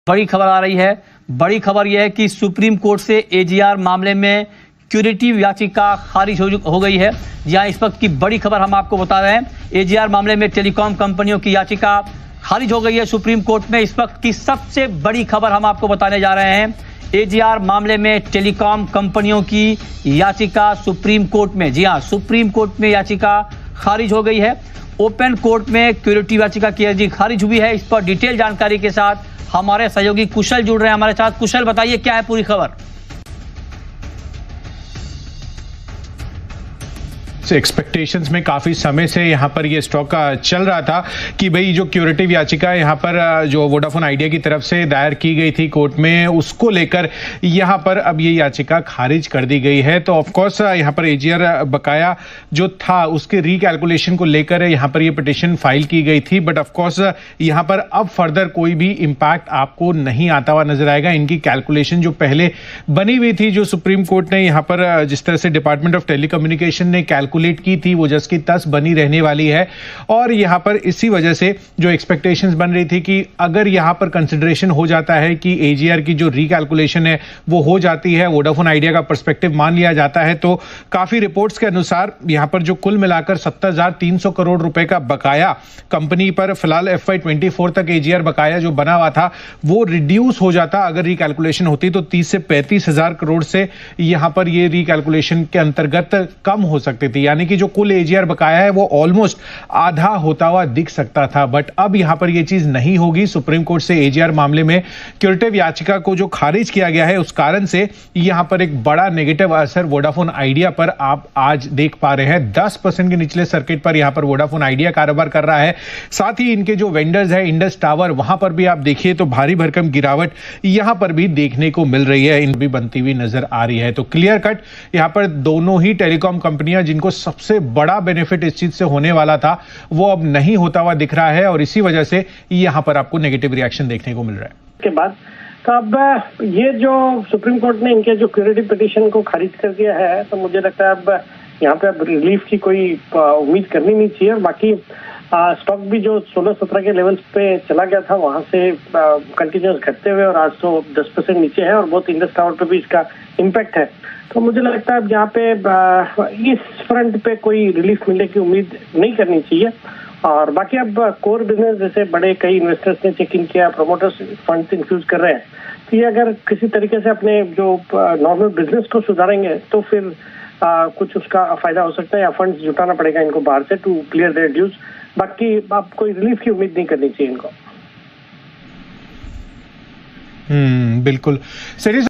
बड़ी खबर आ रही है। बड़ी खबर यह है कि सुप्रीम कोर्ट से एजीआर मामले में क्यूरेटिव याचिका खारिज हो गई है। जहां इस वक्त की बड़ी खबर हम आपको बता रहे हैं, एजीआर मामले में टेलीकॉम कंपनियों की याचिका खारिज हो गई है सुप्रीम कोर्ट में। इस वक्त की सबसे बड़ी खबर हम आपको बताने जा रहे हैं। एजीआर मामले में टेलीकॉम कंपनियों की याचिका सुप्रीम कोर्ट में, जी हां, सुप्रीम कोर्ट में याचिका खारिज हो गई है। ओपन कोर्ट में क्यूरेटिव याचिका की अर्जी खारिज हुई है। इस पर डिटेल जानकारी के साथ हमारे सहयोगी कुशल जुड़ रहे हैं हमारे साथ। कुशल, बताइए क्या है पूरी खबर। एक्सपेक्टेशंस में काफ़ी समय से यहाँ पर ये स्टॉक चल रहा था कि भाई जो क्यूरेटिव याचिका यहाँ पर जो वोडाफोन आइडिया की तरफ से दायर की गई थी कोर्ट में, उसको लेकर यहाँ पर अब ये याचिका खारिज कर दी गई है। तो ऑफकोर्स यहाँ पर एजीआर बकाया जो था उसके रिकैलकुलेशन को लेकर यहाँ पर ये पिटिशन फाइल की गई थी। बट ऑफकोर्स यहाँ पर अब फर्दर कोई भी इम्पैक्ट आपको नहीं आता हुआ नजर आएगा। इनकी कैलकुलेशन जो पहले बनी हुई थी, जो सुप्रीम कोर्ट ने यहाँ पर जिस तरह से डिपार्टमेंट ऑफ टेलीकम्युनिकेशन ने कैलकुलेट की थी, वो जस की तस बनी रहने वाली है। और यहां पर इसी वजह से जो एक्सपेक्टेशंस बन रही थी कि अगर यहां पर कंसिडरेशन हो जाता है कि एजीआर की जो रिकैलकुलेशन है वो हो जाती है, वोडाफोन आइडिया का पर्सपेक्टिव मान लिया जाता है, तो काफी रिपोर्ट्स के अनुसार यहां पर जो कुल मिलाकर 70,300 करोड़ रुपए का बकाया कंपनी पर फिलहाल FY24 तक एजीआर बकाया जो बना हुआ था वो रिड्यूस हो जाता। अगर रिकैलकुलेशन होती तो 30 से 35,000 करोड़ से यहां पर ये रिकैलकुलेशन के अंतर्गत कम हो सकती थी। यानी कि जो कुल एजीआर बकाया है वो ऑलमोस्ट आधा होता हुआ दिख सकता था। बट अब यहां पर यह चीज नहीं होगी। सुप्रीम कोर्ट से एजीआर मामले में क्यूरेटिव याचिका को जो खारिज किया गया है, उस कारण से यहां पर एक बड़ा नेगेटिव असर वोडाफोन आइडिया पर आप आज देख पा रहे हैं। 10% के निचले सर्किट पर यहां पर वोडाफोन आइडिया कारोबार कर रहा है। साथ ही इनके जो वेंडर्स है इंडस टावर, वहां पर भी आप देखिए तो भारी भरकम गिरावट यहां पर भी देखने को मिल रही है, इन भी बनती हुई नजर आ रही है। तो क्लियर कट यहां पर दोनों ही टेलीकॉम कंपनियां जिनको सबसे बड़ा बेनिफिट इस चीज से होने वाला था वो अब नहीं होता हुआ दिख रहा है, और इसी वजह से यहां पर आपको नेगेटिव रिएक्शन देखने को मिल रहा है। के बाद तो अब ये जो सुप्रीम कोर्ट ने इनके जो क्यूरेटिव पिटीशन को खारिज कर दिया है, तो मुझे लगता है अब यहाँ पे अब रिलीफ की कोई उम्मीद करनी नहीं चाहिए। बाकी स्टॉक भी जो 16-17 के लेवल्स पे चला गया था, वहां से कंटिन्यूस घटते हुए और आज तो 10% नीचे है, और बहुत इंडस टावर पे भी इसका इम्पैक्ट है। तो मुझे लगता है अब यहाँ पे इस फ्रंट पे कोई रिलीफ मिलने की उम्मीद नहीं करनी चाहिए। और बाकी अब कोर बिजनेस जैसे बड़े कई इन्वेस्टर्स ने चेक इन किया, प्रोमोटर्स फंड इन्फ्यूज कर रहे हैं, तो ये अगर किसी तरीके से अपने जो नॉर्मल बिजनेस को सुधारेंगे तो फिर कुछ उसका फायदा हो सकता है, या फंड्स जुटाना पड़ेगा इनको बाहर से टू क्लियर देयर ड्यूज। बाकी आप कोई रिलीफ की उम्मीद नहीं करनी चाहिए इनको। बिल्कुल सही।